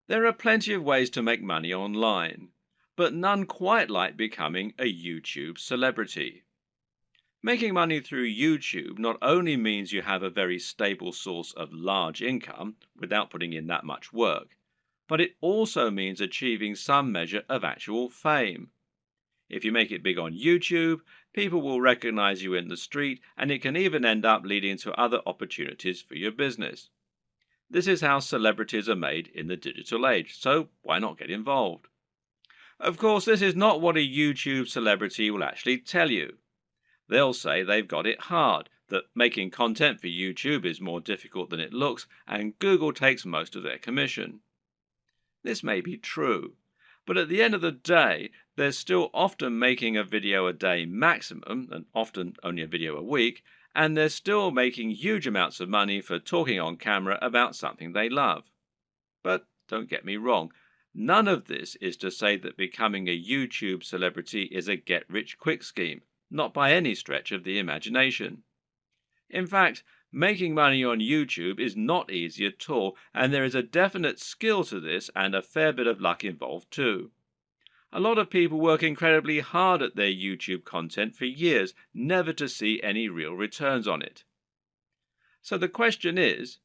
There are plenty of ways to make money online, but none quite like becoming a YouTube celebrity. Making money through YouTube not only means you have a very stable source of large income without putting in that much work, but it also means achieving some measure of actual fame. If you make it big on YouTube, people will recognize you in the street, and it can even end up leading to other opportunities for your business. This is how celebrities are made in the digital age, so why not get involved? Of course, this is not what a YouTube celebrity will actually tell you. They'll say they've got it hard, that making content for YouTube is more difficult than it looks, and Google takes most of their commission. This may be true, but at the end of the day, they're still often making a video a day maximum, and often only a video a week, and they're still making huge amounts of money for talking on camera about something they love. But don't get me wrong, none of this is to say that becoming a YouTube celebrity is a get-rich-quick scheme, not by any stretch of the imagination. In fact, making money on YouTube is not easy at all, and there is a definite skill to this and a fair bit of luck involved too. A lot of people work incredibly hard at their YouTube content for years, never to see any real returns on it. So the question is,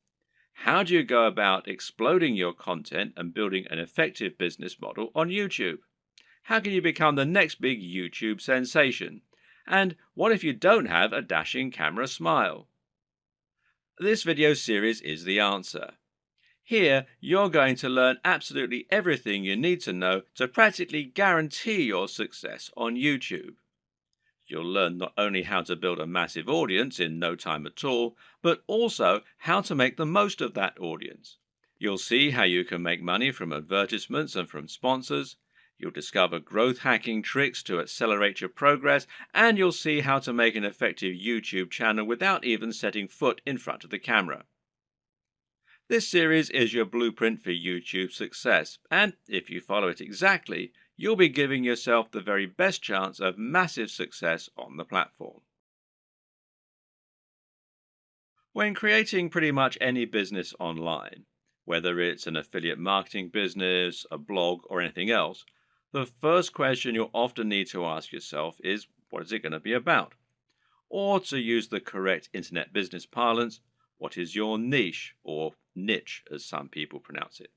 how do you go about exploding your content and building an effective business model on YouTube? How can you become the next big YouTube sensation? And what if you don't have a dashing camera smile? This video series is the answer. Here, you're going to learn absolutely everything you need to know to practically guarantee your success on YouTube. You'll learn not only how to build a massive audience in no time at all, but also how to make the most of that audience. You'll see how you can make money from advertisements and from sponsors. You'll discover growth hacking tricks to accelerate your progress, and you'll see how to make an effective YouTube channel without even setting foot in front of the camera. This series is your blueprint for YouTube success, and if you follow it exactly, you'll be giving yourself the very best chance of massive success on the platform. When creating pretty much any business online, whether it's an affiliate marketing business, a blog, or anything else, the first question you'll often need to ask yourself is, what is it going to be about? Or to use the correct internet business parlance, what is your niche, or niche as some people pronounce it?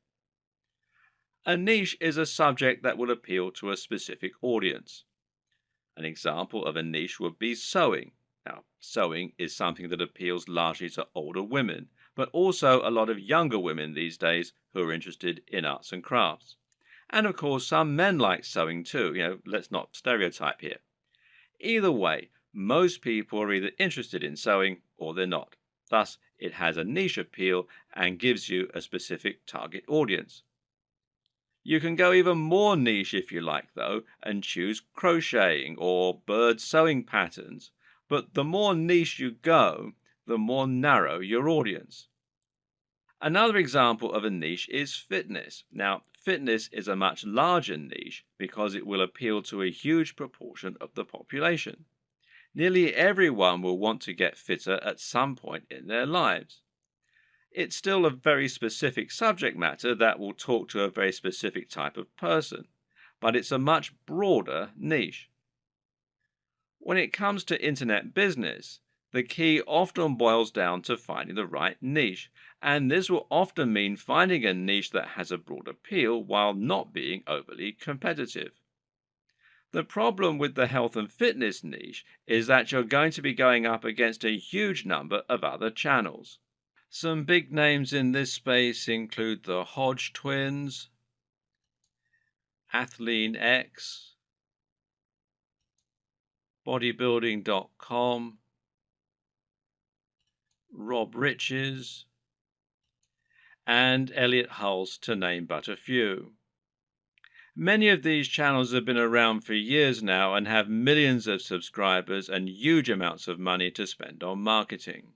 A niche is a subject that will appeal to a specific audience. An example of a niche would be sewing. Now, sewing is something that appeals largely to older women, but also a lot of younger women these days who are interested in arts and crafts. And of course, some men like sewing too. Let's not stereotype here. Either way, most people are either interested in sewing or they're not. Thus, it has a niche appeal and gives you a specific target audience. You can go even more niche if you like, though, and choose crocheting or bird sewing patterns. But the more niche you go, the more narrow your audience. Another example of a niche is fitness. Now, fitness is a much larger niche because it will appeal to a huge proportion of the population. Nearly everyone will want to get fitter at some point in their lives. It's still a very specific subject matter that will talk to a very specific type of person, but it's a much broader niche. When it comes to internet business, the key often boils down to finding the right niche, and this will often mean finding a niche that has a broad appeal while not being overly competitive. The problem with the health and fitness niche is that you're going to be going up against a huge number of other channels. Some big names in this space include the Hodge twins, Athlean X, bodybuilding.com, Rob Riches, and 𝙂𝙀𝘼𝙍𝙎, to name but a few. Many of these channels have been around for years now and have millions of subscribers and huge amounts of money to spend on marketing.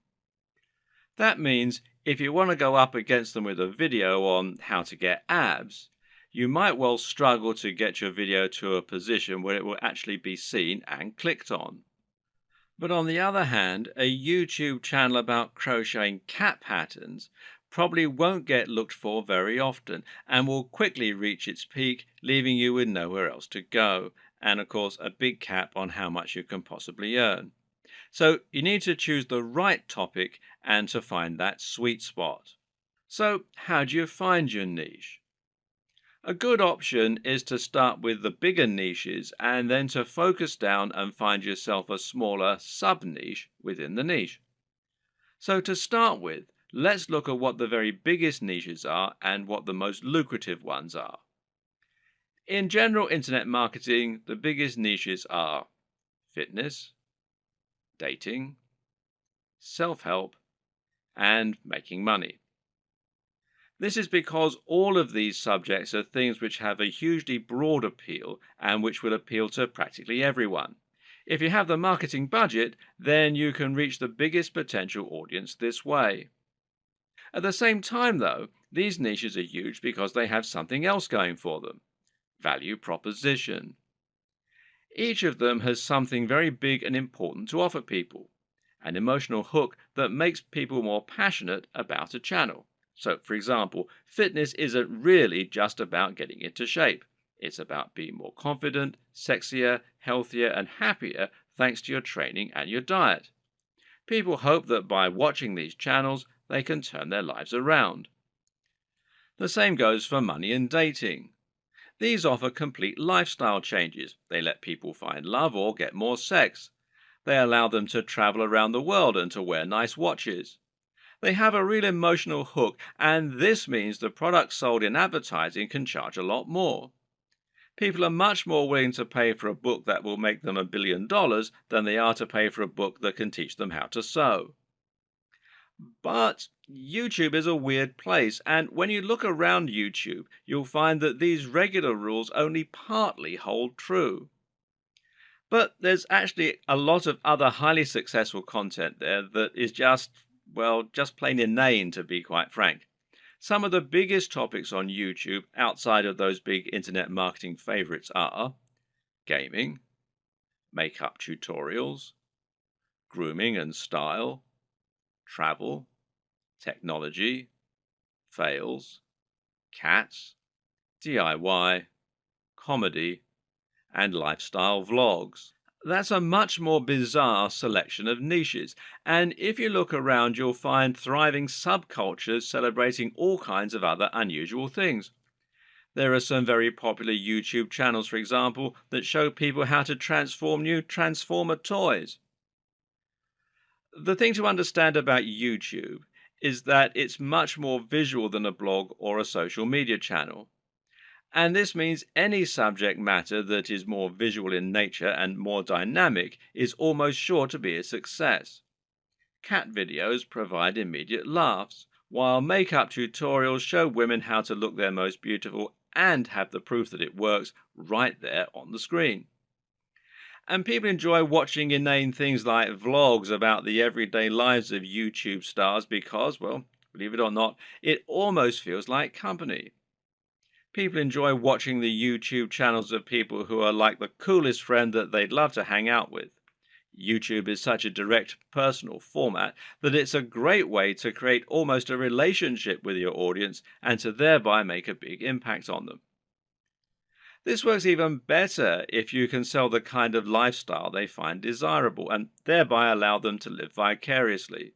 That means if you want to go up against them with a video on how to get abs, you might well struggle to get your video to a position where it will actually be seen and clicked on. But on the other hand, a YouTube channel about crocheting cat patterns probably won't get looked for very often and will quickly reach its peak, leaving you with nowhere else to go, and of course, a big cap on how much you can possibly earn. So, you need to choose the right topic and to find that sweet spot. So, how do you find your niche? A good option is to start with the bigger niches and then to focus down and find yourself a smaller sub niche within the niche. So, to start with, let's look at what the very biggest niches are and what the most lucrative ones are. In general internet marketing, the biggest niches are fitness, dating, self help, and making money. This is because all of these subjects are things which have a hugely broad appeal and which will appeal to practically everyone. If you have the marketing budget, then you can reach the biggest potential audience this way. At the same time, though, these niches are huge because they have something else going for them: value proposition. Each of them has something very big and important to offer people, an emotional hook that makes people more passionate about a channel. So, for example, fitness isn't really just about getting into shape. It's about being more confident, sexier, healthier, and happier thanks to your training and your diet. People hope that by watching these channels, they can turn their lives around. The same goes for money and dating. These offer complete lifestyle changes. They let people find love or get more sex. They allow them to travel around the world and to wear nice watches. They have a real emotional hook, and this means the products sold in advertising can charge a lot more. People are much more willing to pay for a book that will make them $1 billion than they are to pay for a book that can teach them how to sew. But YouTube is a weird place, and when you look around YouTube, you'll find that these regular rules only partly hold true. But there's actually a lot of other highly successful content there that is just, well, just plain inane, to be quite frank. Some of the biggest topics on YouTube outside of those big internet marketing favorites are gaming, makeup tutorials, grooming and style, travel, technology, fails, cats, DIY, comedy, and lifestyle vlogs. That's a much more bizarre selection of niches, and if you look around, you'll find thriving subcultures celebrating all kinds of other unusual things. There are some very popular YouTube channels, for example, that show people how to transform new Transformer toys. The thing to understand about YouTube is that it's much more visual than a blog or a social media channel. And this means any subject matter that is more visual in nature and more dynamic is almost sure to be a success. Cat videos provide immediate laughs, while makeup tutorials show women how to look their most beautiful and have the proof that it works right there on the screen. And people enjoy watching inane things like vlogs about the everyday lives of YouTube stars because, well, believe it or not, it almost feels like company. People enjoy watching the YouTube channels of people who are like the coolest friend that they'd love to hang out with. YouTube is such a direct, personal format that it's a great way to create almost a relationship with your audience and to thereby make a big impact on them. This works even better if you can sell the kind of lifestyle they find desirable and thereby allow them to live vicariously.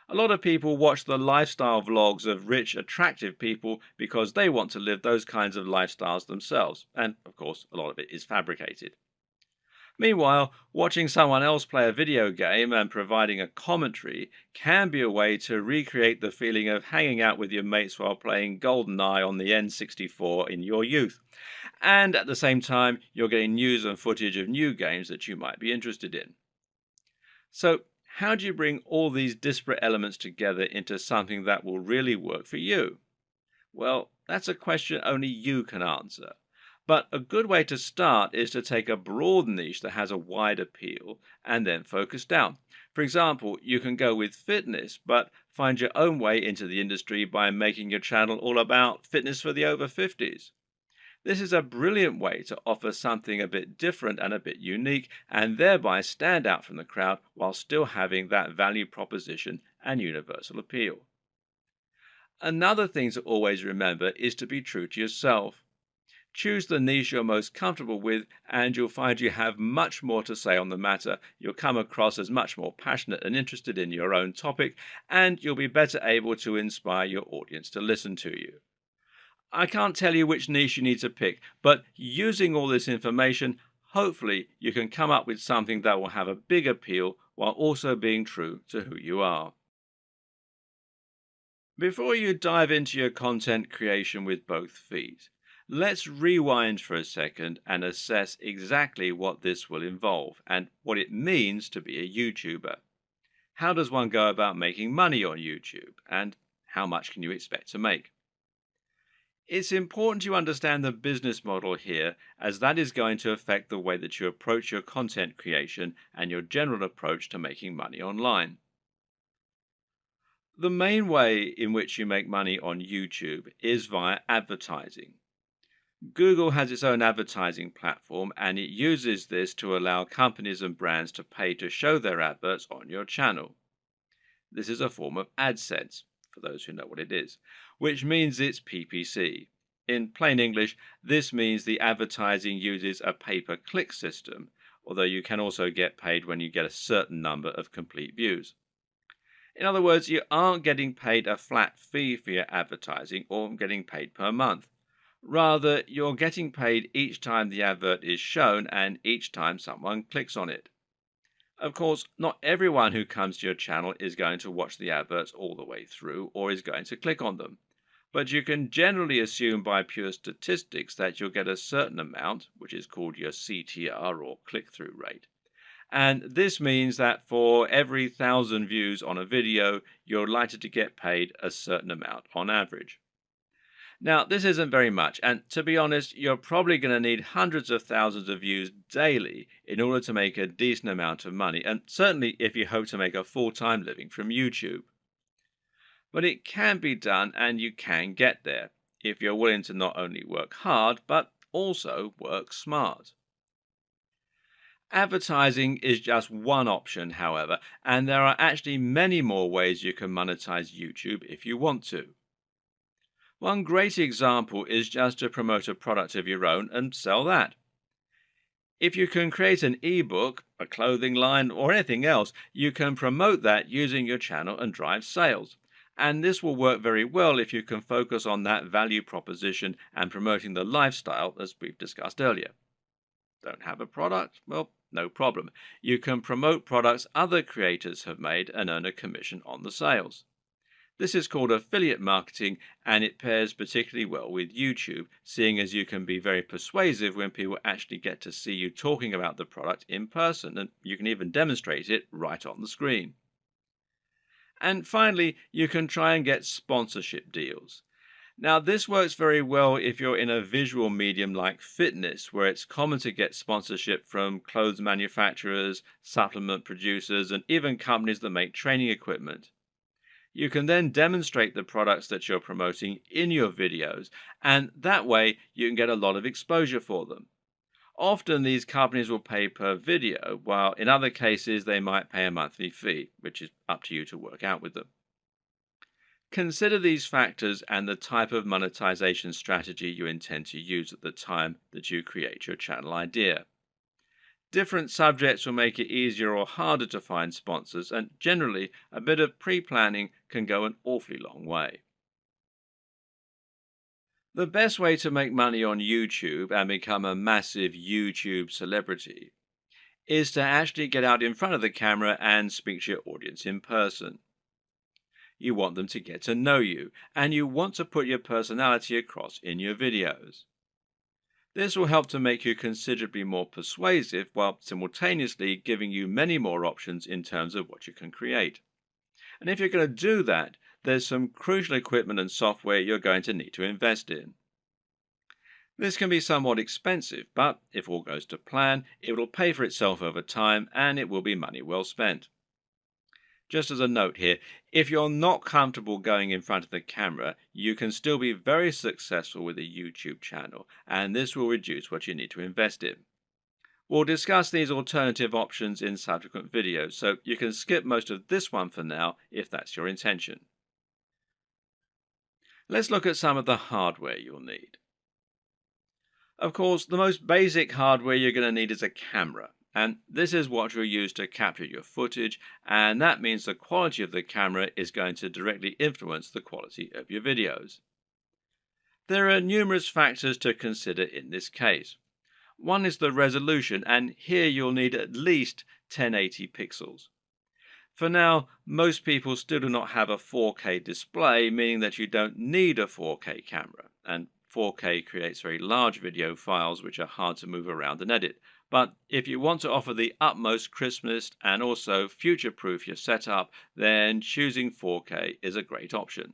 A lot of people watch the lifestyle vlogs of rich, attractive people because they want to live those kinds of lifestyles themselves, and of course, a lot of it is fabricated. Meanwhile, watching someone else play a video game and providing a commentary can be a way to recreate the feeling of hanging out with your mates while playing GoldenEye on the N64 in your youth. And at the same time, you're getting news and footage of new games that you might be interested in. So, how do you bring all these disparate elements together into something that will really work for you? Well, that's a question only you can answer. But a good way to start is to take a broad niche that has a wide appeal and then focus down. For example, you can go with fitness, but find your own way into the industry by making your channel all about fitness for the over 50s. This is a brilliant way to offer something a bit different and a bit unique, and thereby stand out from the crowd while still having that value proposition and universal appeal. Another thing to always remember is to be true to yourself. Choose the niche you're most comfortable with, and you'll find you have much more to say on the matter. You'll come across as much more passionate and interested in your own topic, and you'll be better able to inspire your audience to listen to you. I can't tell you which niche you need to pick, but using all this information, hopefully you can come up with something that will have a big appeal while also being true to who you are. Before you dive into your content creation with both feet, let's rewind for a second and assess exactly what this will involve and what it means to be a YouTuber. How does one go about making money on YouTube, and how much can you expect to make? It's important you understand the business model here, as that is going to affect the way that you approach your content creation and your general approach to making money online. The main way in which you make money on YouTube is via advertising. Google has its own advertising platform, and it uses this to allow companies and brands to pay to show their adverts on your channel. This is a form of AdSense, for those who know what it is, which means it's PPC. In plain English, this means the advertising uses a pay-per-click system, although you can also get paid when you get a certain number of complete views. In other words, you aren't getting paid a flat fee for your advertising or getting paid per month. Rather, you're getting paid each time the advert is shown and each time someone clicks on it. Of course, not everyone who comes to your channel is going to watch the adverts all the way through or is going to click on them. But you can generally assume by pure statistics that you'll get a certain amount, which is called your CTR or click-through rate. And this means that for every 1,000 views on a video, you're likely to get paid a certain amount on average. Now, this isn't very much, and to be honest, you're probably going to need hundreds of thousands of views daily in order to make a decent amount of money, and certainly if you hope to make a full-time living from YouTube. But it can be done, and you can get there, if you're willing to not only work hard, but also work smart. Advertising is just one option, however, and there are actually many more ways you can monetize YouTube if you want to. One great example is just to promote a product of your own and sell that. If you can create an ebook, a clothing line, or anything else, you can promote that using your channel and drive sales. And this will work very well if you can focus on that value proposition and promoting the lifestyle as we've discussed earlier. Don't have a product? Well, no problem. You can promote products other creators have made and earn a commission on the sales. This is called affiliate marketing, and it pairs particularly well with YouTube, seeing as you can be very persuasive when people actually get to see you talking about the product in person, and you can even demonstrate it right on the screen. And finally, you can try and get sponsorship deals. Now, this works very well if you're in a visual medium like fitness, where it's common to get sponsorship from clothes manufacturers, supplement producers, and even companies that make training equipment. You can then demonstrate the products that you're promoting in your videos, and that way you can get a lot of exposure for them. Often these companies will pay per video, while in other cases they might pay a monthly fee, which is up to you to work out with them. Consider these factors and the type of monetization strategy you intend to use at the time that you create your channel idea. Different subjects will make it easier or harder to find sponsors, and generally a bit of pre-planning can go an awfully long way. The best way to make money on YouTube and become a massive YouTube celebrity is to actually get out in front of the camera and speak to your audience in person. You want them to get to know you, and you want to put your personality across in your videos. This will help to make you considerably more persuasive while simultaneously giving you many more options in terms of what you can create. And if you're going to do that, there's some crucial equipment and software you're going to need to invest in. This can be somewhat expensive, but if all goes to plan, it will pay for itself over time and it will be money well spent. Just as a note here, if you're not comfortable going in front of the camera, you can still be very successful with a YouTube channel, and this will reduce what you need to invest in. We'll discuss these alternative options in subsequent videos, so you can skip most of this one for now if that's your intention. Let's look at some of the hardware you'll need. Of course, the most basic hardware you're going to need is a camera, and this is what you'll use to capture your footage, and that means the quality of the camera is going to directly influence the quality of your videos. There are numerous factors to consider in this case. One is the resolution, and here you'll need at least 1080 pixels. For now, most people still do not have a 4K display, meaning that you don't need a 4K camera, and 4K creates very large video files which are hard to move around and edit. But if you want to offer the utmost crispness and also future-proof your setup, then choosing 4K is a great option.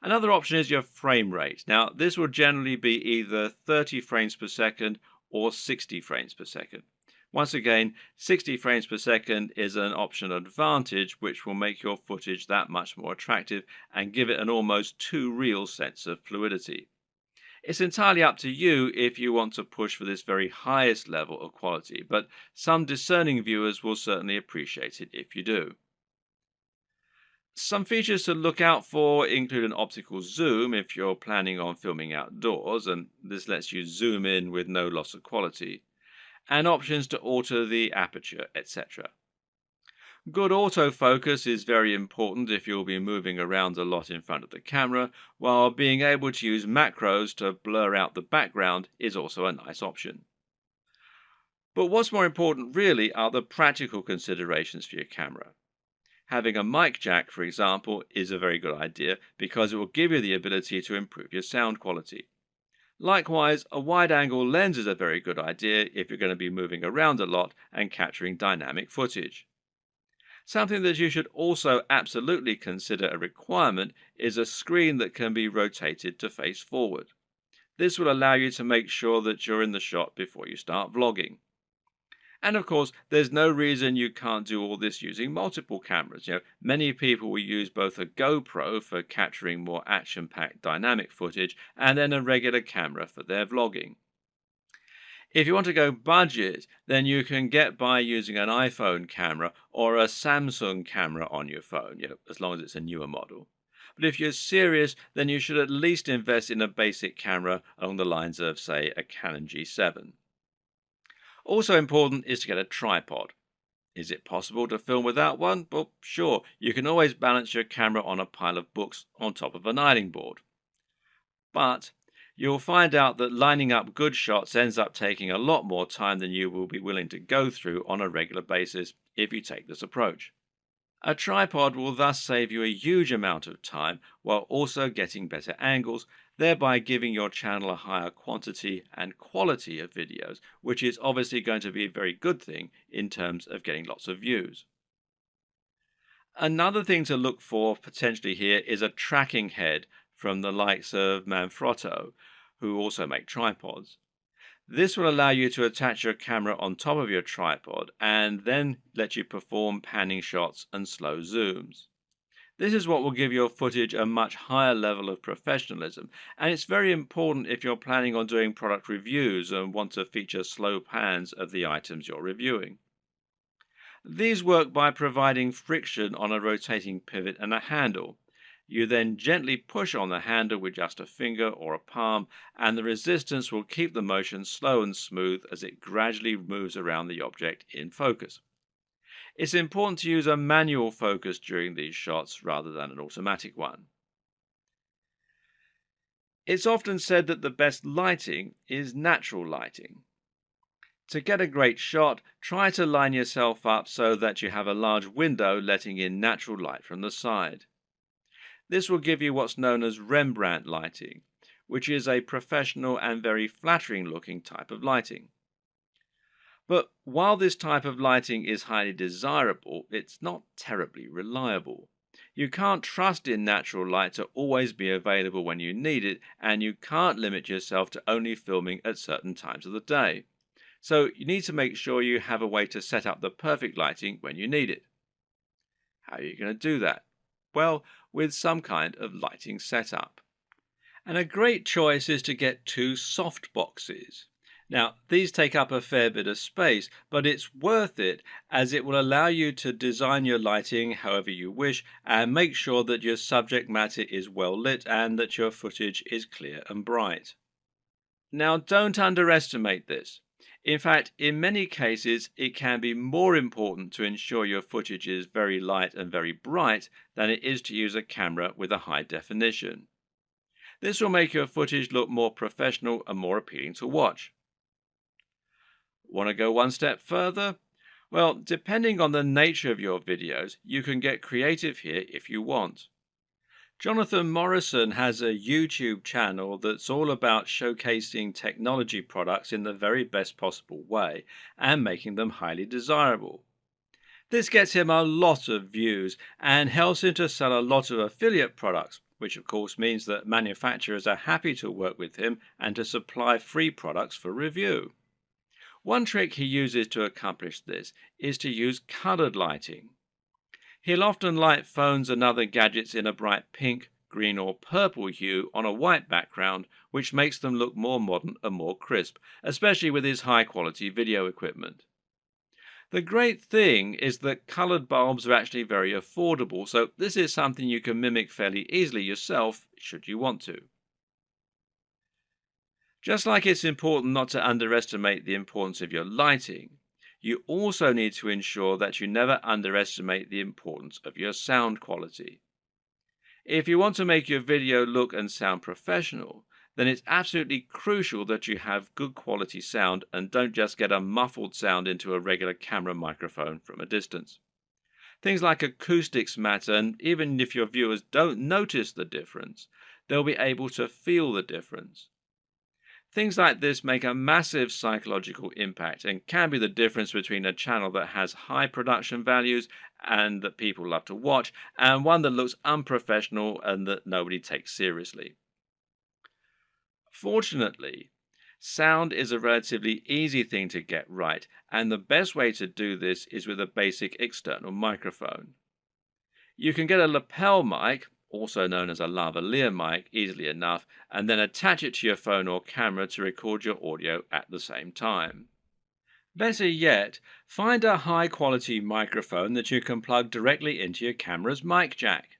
Another option is your frame rate. Now, this will generally be either 30 frames per second or 60 frames per second. Once again, 60 frames per second is an optional advantage which will make your footage that much more attractive and give it an almost too real sense of fluidity. It's entirely up to you if you want to push for this very highest level of quality, but some discerning viewers will certainly appreciate it if you do. Some features to look out for include an optical zoom if you're planning on filming outdoors, and this lets you zoom in with no loss of quality, and options to alter the aperture, etc. Good autofocus is very important if you'll be moving around a lot in front of the camera, while being able to use macros to blur out the background is also a nice option. But what's more important really are the practical considerations for your camera. Having a mic jack, for example, is a very good idea because it will give you the ability to improve your sound quality. Likewise, a wide-angle lens is a very good idea if you're going to be moving around a lot and capturing dynamic footage. Something that you should also absolutely consider a requirement is a screen that can be rotated to face forward. This will allow you to make sure that you're in the shot before you start vlogging. And of course, there's no reason you can't do all this using multiple cameras. Many people will use both a GoPro for capturing more action-packed dynamic footage and then a regular camera for their vlogging. If you want to go budget, then you can get by using an iPhone camera or a Samsung camera on your phone, as long as it's a newer model. But if you're serious, then you should at least invest in a basic camera along the lines of, say, a Canon G7. Also important is to get a tripod. Is it possible to film without one? Well, sure, you can always balance your camera on a pile of books on top of an ironing board. But you'll find out that lining up good shots ends up taking a lot more time than you will be willing to go through on a regular basis if you take this approach. A tripod will thus save you a huge amount of time while also getting better angles, thereby giving your channel a higher quantity and quality of videos, which is obviously going to be a very good thing in terms of getting lots of views. Another thing to look for potentially here is a tracking head from the likes of Manfrotto, who also make tripods. This will allow you to attach your camera on top of your tripod and then let you perform panning shots and slow zooms. This is what will give your footage a much higher level of professionalism, and it's very important if you're planning on doing product reviews and want to feature slow pans of the items you're reviewing. These work by providing friction on a rotating pivot and a handle. You then gently push on the handle with just a finger or a palm, and the resistance will keep the motion slow and smooth as it gradually moves around the object in focus. It's important to use a manual focus during these shots rather than an automatic one. It's often said that the best lighting is natural lighting. To get a great shot, try to line yourself up so that you have a large window letting in natural light from the side. This will give you what's known as Rembrandt lighting, which is a professional and very flattering looking type of lighting. But while this type of lighting is highly desirable, it's not terribly reliable. You can't trust in natural light to always be available when you need it, and you can't limit yourself to only filming at certain times of the day. So you need to make sure you have a way to set up the perfect lighting when you need it. How are you going to do that? Well, with some kind of lighting setup. And a great choice is to get two soft boxes. Now, these take up a fair bit of space, but it's worth it as it will allow you to design your lighting however you wish and make sure that your subject matter is well lit and that your footage is clear and bright. Now, don't underestimate this. In fact, in many cases, it can be more important to ensure your footage is very light and very bright than it is to use a camera with a high definition. This will make your footage look more professional and more appealing to watch. Want to go one step further? Well, depending on the nature of your videos, you can get creative here if you want. Jonathan Morrison has a YouTube channel that's all about showcasing technology products in the very best possible way and making them highly desirable. This gets him a lot of views and helps him to sell a lot of affiliate products, which of course means that manufacturers are happy to work with him and to supply free products for review. One trick he uses to accomplish this is to use colored lighting. He'll often light phones and other gadgets in a bright pink, green or purple hue on a white background, which makes them look more modern and more crisp, especially with his high-quality video equipment. The great thing is that colored bulbs are actually very affordable, so this is something you can mimic fairly easily yourself, should you want to. Just like it's important not to underestimate the importance of your lighting, you also need to ensure that you never underestimate the importance of your sound quality. If you want to make your video look and sound professional, then it's absolutely crucial that you have good quality sound and don't just get a muffled sound into a regular camera microphone from a distance. Things like acoustics matter, and even if your viewers don't notice the difference, they'll be able to feel the difference. Things like this make a massive psychological impact and can be the difference between a channel that has high production values and that people love to watch, and one that looks unprofessional and that nobody takes seriously. Fortunately, sound is a relatively easy thing to get right, and the best way to do this is with a basic external microphone. You can get a lapel mic, also known as a lavalier mic, easily enough, and then attach it to your phone or camera to record your audio at the same time. Better yet, find a high-quality microphone that you can plug directly into your camera's mic jack.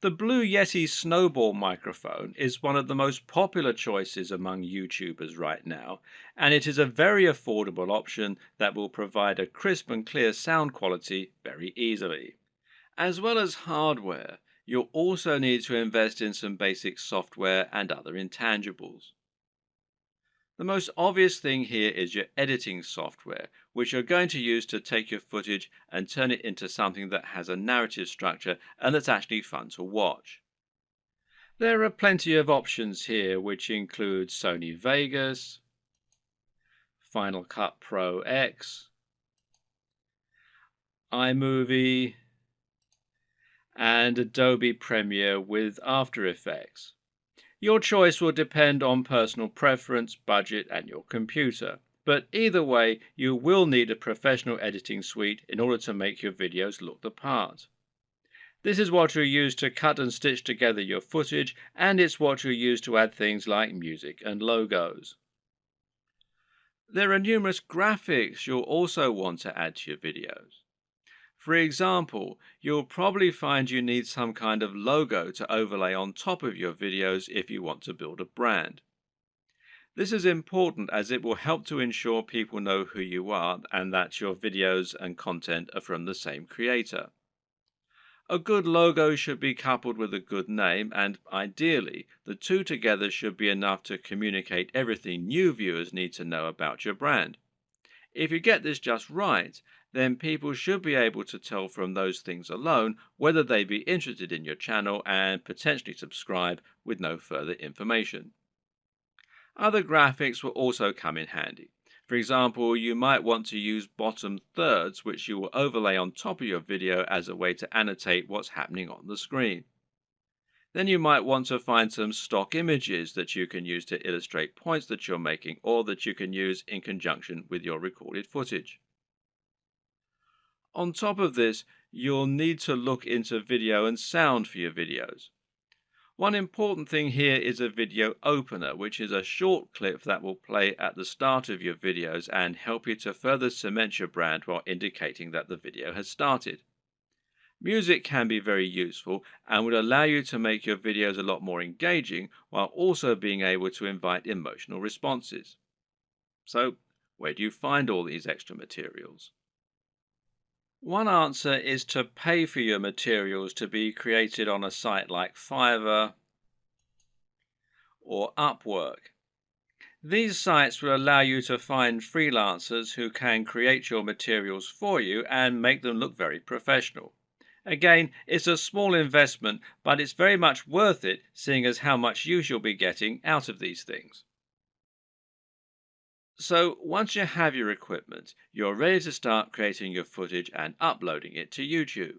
The Blue Yeti Snowball microphone is one of the most popular choices among YouTubers right now, and it is a very affordable option that will provide a crisp and clear sound quality very easily. As well as hardware, you'll also need to invest in some basic software and other intangibles. The most obvious thing here is your editing software, which you're going to use to take your footage and turn it into something that has a narrative structure and that's actually fun to watch. There are plenty of options here, which include Sony Vegas, Final Cut Pro X, iMovie, and Adobe Premiere with After Effects. Your choice will depend on personal preference, budget, and your computer. But either way, you will need a professional editing suite in order to make your videos look the part. This is what you'll use to cut and stitch together your footage, and it's what you'll use to add things like music and logos. There are numerous graphics you'll also want to add to your videos. For example, you'll probably find you need some kind of logo to overlay on top of your videos if you want to build a brand. This is important as it will help to ensure people know who you are and that your videos and content are from the same creator. A good logo should be coupled with a good name, and ideally, the two together should be enough to communicate everything new viewers need to know about your brand. If you get this just right, then people should be able to tell from those things alone whether they'd be interested in your channel and potentially subscribe with no further information. Other graphics will also come in handy. For example, you might want to use bottom thirds, which you will overlay on top of your video as a way to annotate what's happening on the screen. Then you might want to find some stock images that you can use to illustrate points that you're making or that you can use in conjunction with your recorded footage. On top of this, you'll need to look into video and sound for your videos. One important thing here is a video opener, which is a short clip that will play at the start of your videos and help you to further cement your brand while indicating that the video has started. Music can be very useful and would allow you to make your videos a lot more engaging while also being able to invite emotional responses. So, where do you find all these extra materials? One answer is to pay for your materials to be created on a site like Fiverr or Upwork. These sites will allow you to find freelancers who can create your materials for you and make them look very professional. Again, it's a small investment, but it's very much worth it, seeing as how much use you'll be getting out of these things. So once you have your equipment, you're ready to start creating your footage and uploading it to YouTube.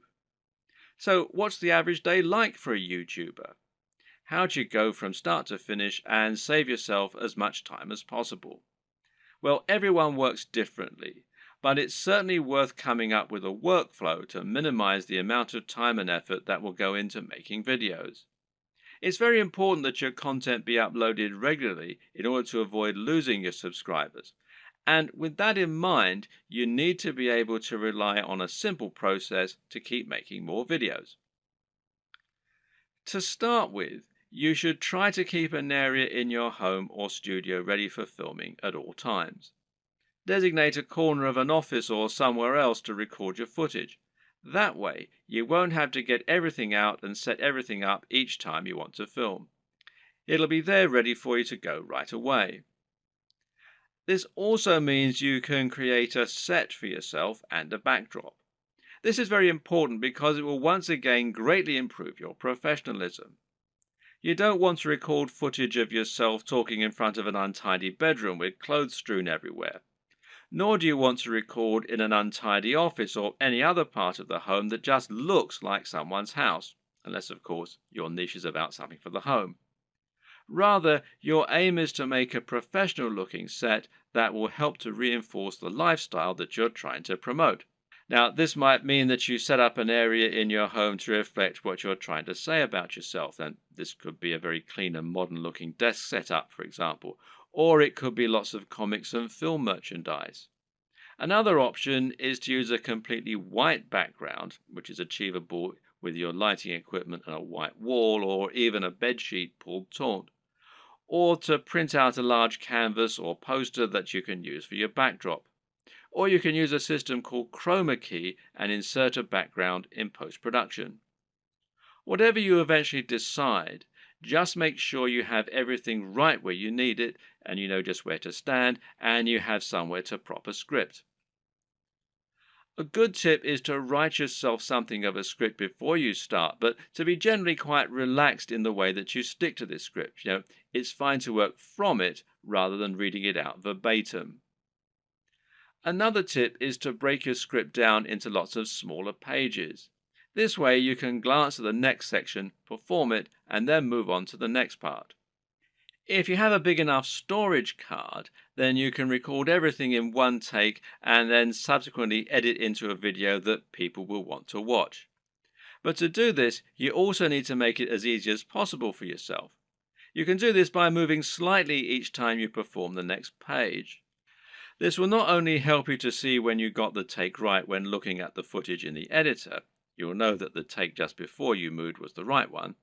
So what's the average day like for a YouTuber? How do you go from start to finish and save yourself as much time as possible? Well, everyone works differently, but it's certainly worth coming up with a workflow to minimize the amount of time and effort that will go into making videos. It's very important that your content be uploaded regularly in order to avoid losing your subscribers. And with that in mind, you need to be able to rely on a simple process to keep making more videos. To start with, you should try to keep an area in your home or studio ready for filming at all times. Designate a corner of an office or somewhere else to record your footage. That way, you won't have to get everything out and set everything up each time you want to film. It'll be there ready for you to go right away. This also means you can create a set for yourself and a backdrop. This is very important because it will once again greatly improve your professionalism. You don't want to record footage of yourself talking in front of an untidy bedroom with clothes strewn everywhere. Nor do you want to record in an untidy office or any other part of the home that just looks like someone's house, unless of course your niche is about something for the home. Rather, your aim is to make a professional looking set that will help to reinforce the lifestyle that you're trying to promote. Now, this might mean that you set up an area in your home to reflect what you're trying to say about yourself, and this could be a very clean and modern looking desk setup, for example, or it could be lots of comics and film merchandise. Another option is to use a completely white background, which is achievable with your lighting equipment and a white wall or even a bedsheet pulled taut, or to print out a large canvas or poster that you can use for your backdrop. Or you can use a system called 𝙂𝙀𝘼𝙍 and insert a background in post-production. Whatever you eventually decide, just make sure you have everything right where you need it, and you know just where to stand, and you have somewhere to prop a script. A good tip is to write yourself something of a script before you start, but to be generally quite relaxed in the way that you stick to this script. It's fine to work from it rather than reading it out verbatim. Another tip is to break your script down into lots of smaller pages. This way you can glance at the next section, perform it, and then move on to the next part. If you have a big enough storage card, then you can record everything in one take and then subsequently edit into a video that people will want to watch. But to do this, you also need to make it as easy as possible for yourself. You can do this by moving slightly each time you perform the next page. This will not only help you to see when you got the take right when looking at the footage in the editor, you'll know that the take just before you moved was the right one,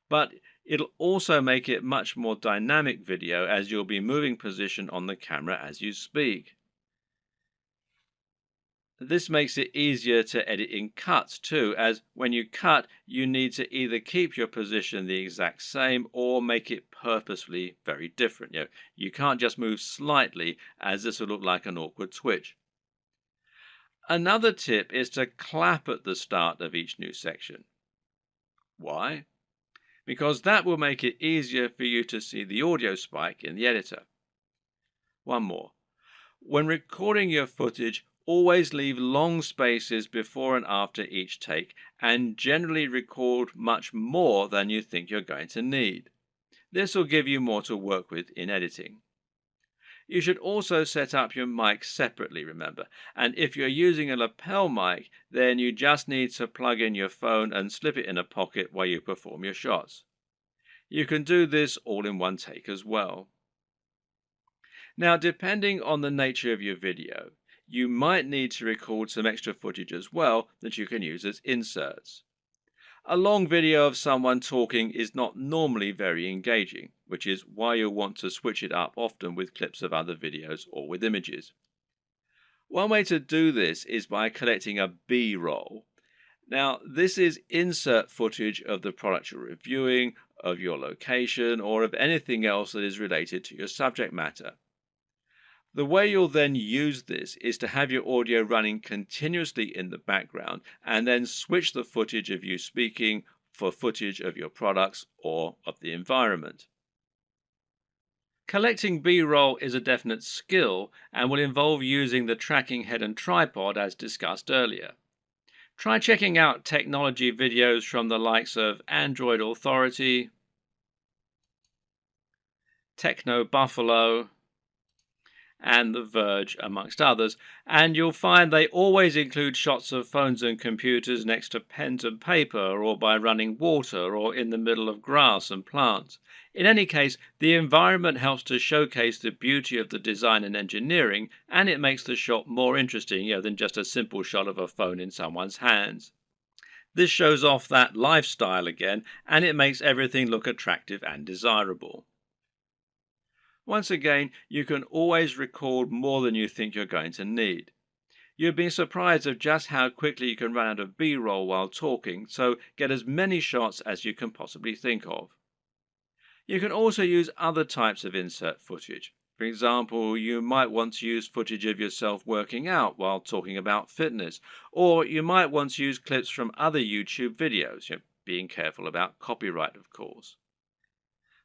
but it'll also make it much more dynamic video as you'll be moving position on the camera as you speak. This makes it easier to edit in cuts too, as when you cut, you need to either keep your position the exact same or make it purposefully very different. You can't just move slightly, as this will look like an awkward twitch. Another tip is to clap at the start of each new section. Why? Because that will make it easier for you to see the audio spike in the editor. One more. When recording your footage, always leave long spaces before and after each take, and generally record much more than you think you're going to need. This will give you more to work with in editing. You should also set up your mic separately, remember, and if you're using a lapel mic, then you just need to plug in your phone and slip it in a pocket while you perform your shots. You can do this all in one take as well. Now, depending on the nature of your video, you might need to record some extra footage as well that you can use as inserts. A long video of someone talking is not normally very engaging, which is why you'll want to switch it up often with clips of other videos or with images. One way to do this is by collecting a B-roll. Now, this is insert footage of the product you're reviewing, of your location, or of anything else that is related to your subject matter. The way you'll then use this is to have your audio running continuously in the background and then switch the footage of you speaking for footage of your products or of the environment. Collecting B-roll is a definite skill and will involve using the tracking head and tripod as discussed earlier. Try checking out technology videos from the likes of 𝙂𝙀𝘼𝙍𝙎, Techno Buffalo, and The Verge, amongst others, and you'll find they always include shots of phones and computers next to pens and paper, or by running water, or in the middle of grass and plants. In any case, the environment helps to showcase the beauty of the design and engineering, and it makes the shot more interesting, than just a simple shot of a phone in someone's hands. This shows off that lifestyle again, and it makes everything look attractive and desirable. Once again, you can always record more than you think you're going to need. You'd be surprised of just how quickly you can run out of B-roll while talking, so get as many shots as you can possibly think of. You can also use other types of insert footage. For example, you might want to use footage of yourself working out while talking about fitness, or you might want to use clips from other YouTube videos, being careful about copyright, of course.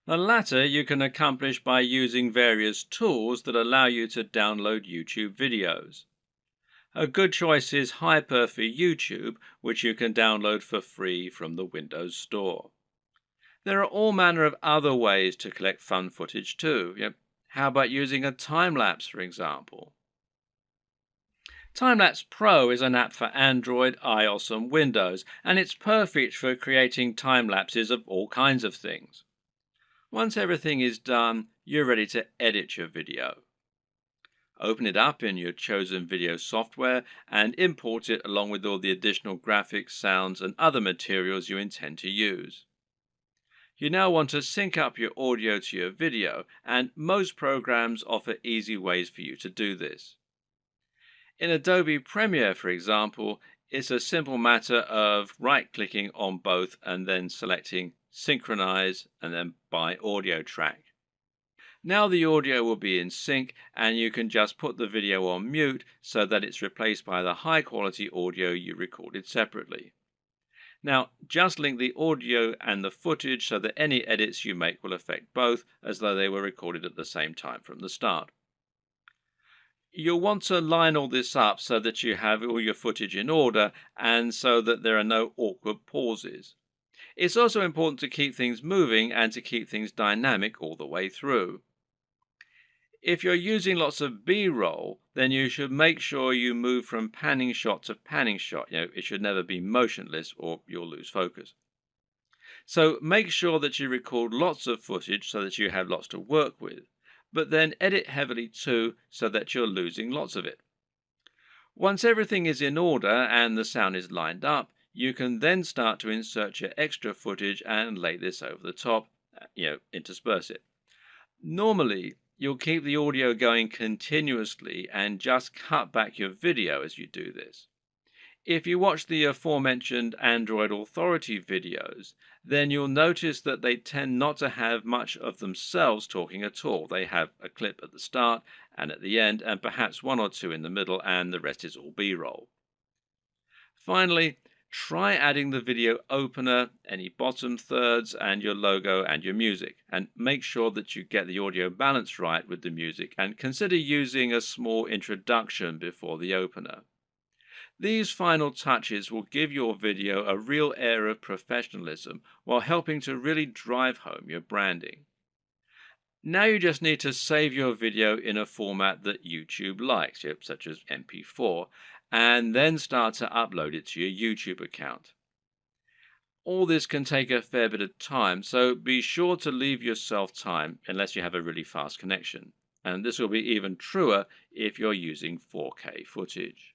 The latter you can accomplish by using various tools that allow you to download YouTube videos. A good choice is 𝙂𝙀𝘼𝙍𝙎 for YouTube, which you can download for free from the Windows Store. There are all manner of other ways to collect fun footage too. How about using a time-lapse, for example? Time-lapse Pro is an app for Android, iOS and Windows, and it's perfect for creating time-lapses of all kinds of things. Once everything is done, you're ready to edit your video. Open it up in your chosen video software and import it along with all the additional graphics, sounds, and other materials you intend to use. You now want to sync up your audio to your video, and most programs offer easy ways for you to do this. In Adobe Premiere, for example, it's a simple matter of right-clicking on both and then selecting Synchronize and then by audio track. Now the audio will be in sync, and you can just put the video on mute so that it's replaced by the high-quality audio you recorded separately. Now, just link the audio and the footage so that any edits you make will affect both, as though they were recorded at the same time from the start. You'll want to line all this up so that you have all your footage in order and so that there are no awkward pauses. It's also important to keep things moving and to keep things dynamic all the way through. If you're using lots of B-roll, then you should make sure you move from panning shot to panning shot. It should never be motionless or you'll lose focus. So make sure that you record lots of footage so that you have lots to work with, but then edit heavily too so that you're losing lots of it. Once everything is in order and the sound is lined up, you can then start to insert your extra footage and lay this over the top, intersperse it. Normally, you'll keep the audio going continuously and just cut back your video as you do this. If you watch the aforementioned 𝙂𝙀𝘼𝙍𝙎 videos, then you'll notice that they tend not to have much of themselves talking at all. They have a clip at the start and at the end, and perhaps one or two in the middle, and the rest is all B-roll. Finally, try adding the video opener, any bottom thirds, and your logo and your music, and make sure that you get the audio balance right with the music, and consider using a small introduction before the opener. These final touches will give your video a real air of professionalism while helping to really drive home your branding. Now you just need to save your video in a format that YouTube likes, such as MP4, and then start to upload it to your YouTube account. All this can take a fair bit of time, so be sure to leave yourself time unless you have a really fast connection. And this will be even truer if you're using 4K footage.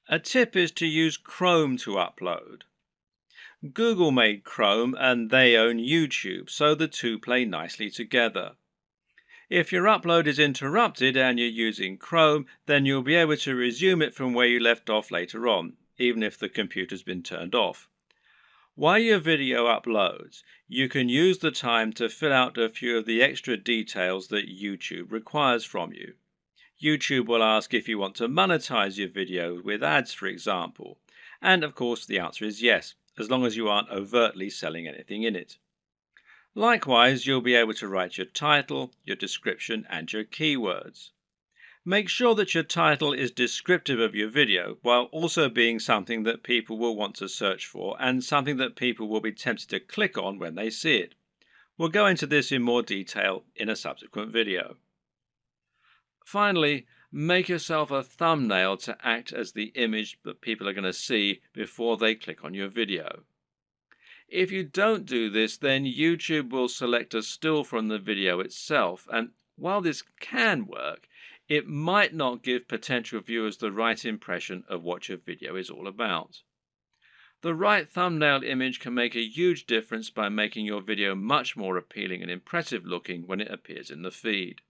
A tip is to use Chrome to upload. Google made Chrome and they own YouTube, so the two play nicely together. If your upload is interrupted and you're using Chrome, then you'll be able to resume it from where you left off later on, even if the computer's been turned off. While your video uploads, you can use the time to fill out a few of the extra details that YouTube requires from you. YouTube will ask if you want to monetize your video with ads, for example. And of course, the answer is yes, as long as you aren't overtly selling anything in it. Likewise, you'll be able to write your title, your description, and your keywords. Make sure that your title is descriptive of your video, while also being something that people will want to search for and something that people will be tempted to click on when they see it. We'll go into this in more detail in a subsequent video. Finally, make yourself a thumbnail to act as the image that people are going to see before they click on your video. If you don't do this, then YouTube will select a still from the video itself, and while this can work, it might not give potential viewers the right impression of what your video is all about. The right thumbnail image can make a huge difference by making your video much more appealing and impressive looking when it appears in the feed.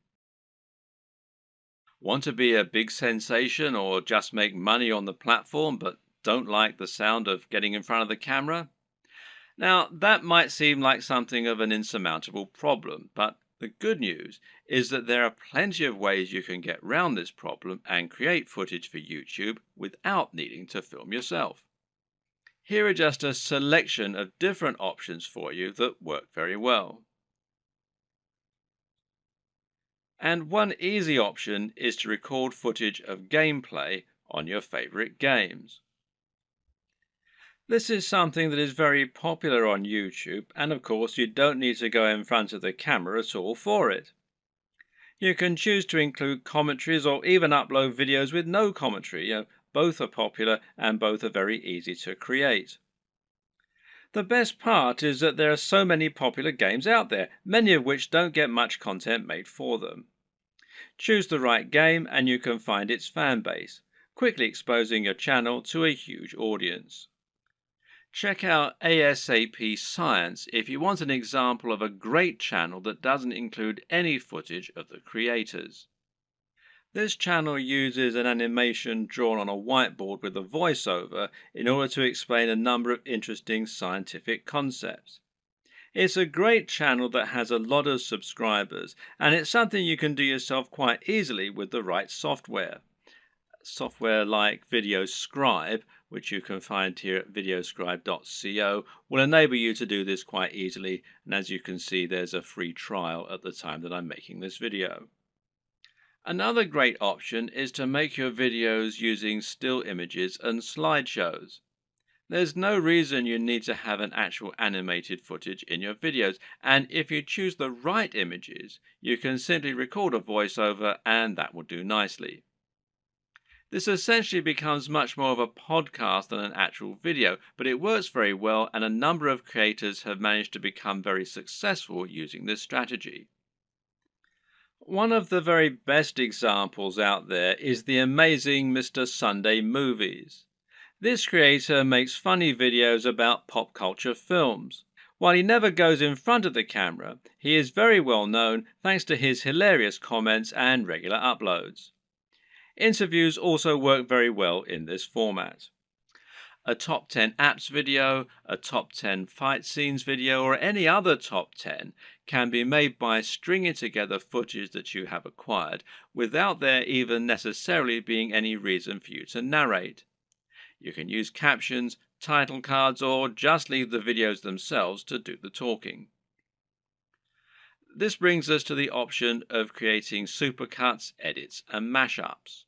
Want to be a big sensation or just make money on the platform but don't like the sound of getting in front of the camera? Now, that might seem like something of an insurmountable problem, but the good news is that there are plenty of ways you can get around this problem and create footage for YouTube without needing to film yourself. Here are just a selection of different options for you that work very well. And one easy option is to record footage of gameplay on your favorite games. This is something that is very popular on YouTube, and of course you don't need to go in front of the camera at all for it. You can choose to include commentaries or even upload videos with no commentary. Both are popular and both are very easy to create. The best part is that there are so many popular games out there, many of which don't get much content made for them. Choose the right game and you can find its fan base, quickly exposing your channel to a huge audience. Check out 𝙂𝙀𝘼𝙍𝙎 if you want an example of a great channel that doesn't include any footage of the creators. This channel uses an animation drawn on a whiteboard with a voiceover in order to explain a number of interesting scientific concepts. It's a great channel that has a lot of subscribers, and it's something you can do yourself quite easily with the right software. Software like 𝙂𝙀𝘼𝙍𝙎, which you can find here at 𝙂𝙀𝑚.co, will enable you to do this quite easily, and as you can see, there's a free trial at the time that I'm making this video. Another great option is to make your videos using still images and slideshows. There's no reason you need to have an actual animated footage in your videos, and if you choose the right images, you can simply record a voiceover and that will do nicely. This essentially becomes much more of a podcast than an actual video, but it works very well and a number of creators have managed to become very successful using this strategy. One of the very best examples out there is the amazing Mr. Sunday Movies. This creator makes funny videos about pop culture films. While he never goes in front of the camera, he is very well known thanks to his hilarious comments and regular uploads. Interviews also work very well in this format. A top 10 apps video, a top 10 fight scenes video, or any other top 10 can be made by stringing together footage that you have acquired without there even necessarily being any reason for you to narrate. You can use captions, title cards, or just leave the videos themselves to do the talking. This brings us to the option of creating supercuts, edits, and mashups.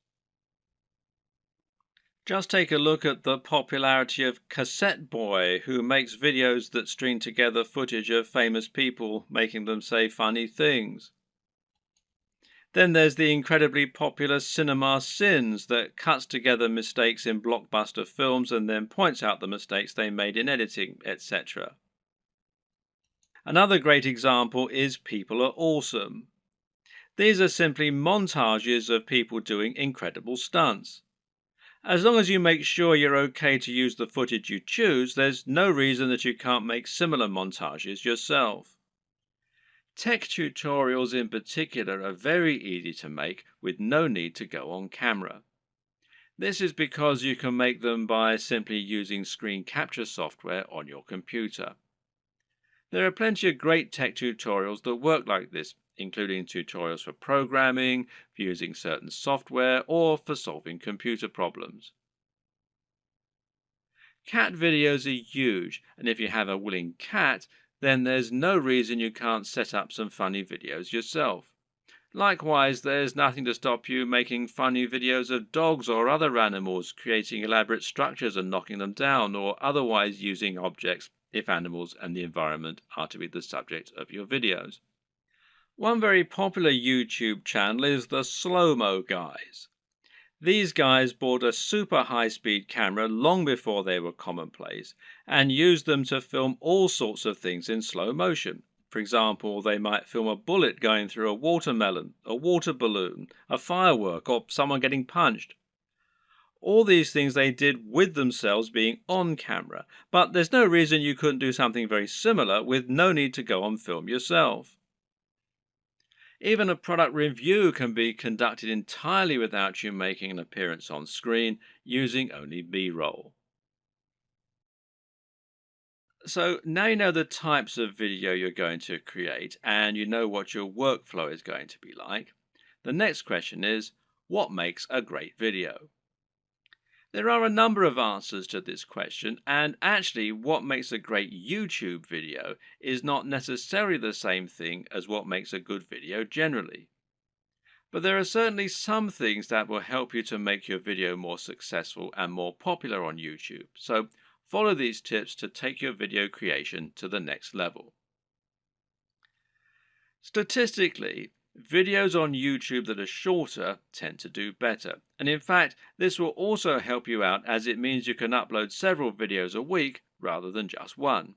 Just take a look at the popularity of 𝙂𝙀𝘼𝙍𝙎, who makes videos that string together footage of famous people making them say funny things. Then there's the incredibly popular cinema sins that cuts together mistakes in blockbuster films and then points out the mistakes they made in editing, etc. Another great example is People Are Awesome. These are simply montages of people doing incredible stunts. As long as you make sure you're okay to use the footage you choose, there's no reason that you can't make similar montages yourself. Tech tutorials in particular are very easy to make with no need to go on camera. This is because you can make them by simply using screen capture software on your computer. There are plenty of great tech tutorials that work like this, including tutorials for programming, for using certain software, or for solving computer problems. Cat videos are huge, and if you have a willing cat, then there's no reason you can't set up some funny videos yourself. Likewise, there's nothing to stop you making funny videos of dogs or other animals, creating elaborate structures and knocking them down, or otherwise using objects if animals and the environment are to be the subject of your videos. One very popular YouTube channel is the Slow-Mo Guys. These guys bought a super high-speed camera long before they were commonplace and used them to film all sorts of things in slow motion. For example, they might film a bullet going through a watermelon, a water balloon, a firework, or someone getting punched. All these things they did with themselves being on camera, but there's no reason you couldn't do something very similar with no need to go on film yourself. Even a product review can be conducted entirely without you making an appearance on screen, using only B-roll. So now you know the types of video you're going to create and you know what your workflow is going to be like. The next question is, what makes a great video? There are a number of answers to this question, and actually what makes a great YouTube video is not necessarily the same thing as what makes a good video generally. But there are certainly some things that will help you to make your video more successful and more popular on YouTube. So follow these tips to take your video creation to the next level. Statistically, videos on YouTube that are shorter tend to do better. And in fact, this will also help you out as it means you can upload several videos a week rather than just one.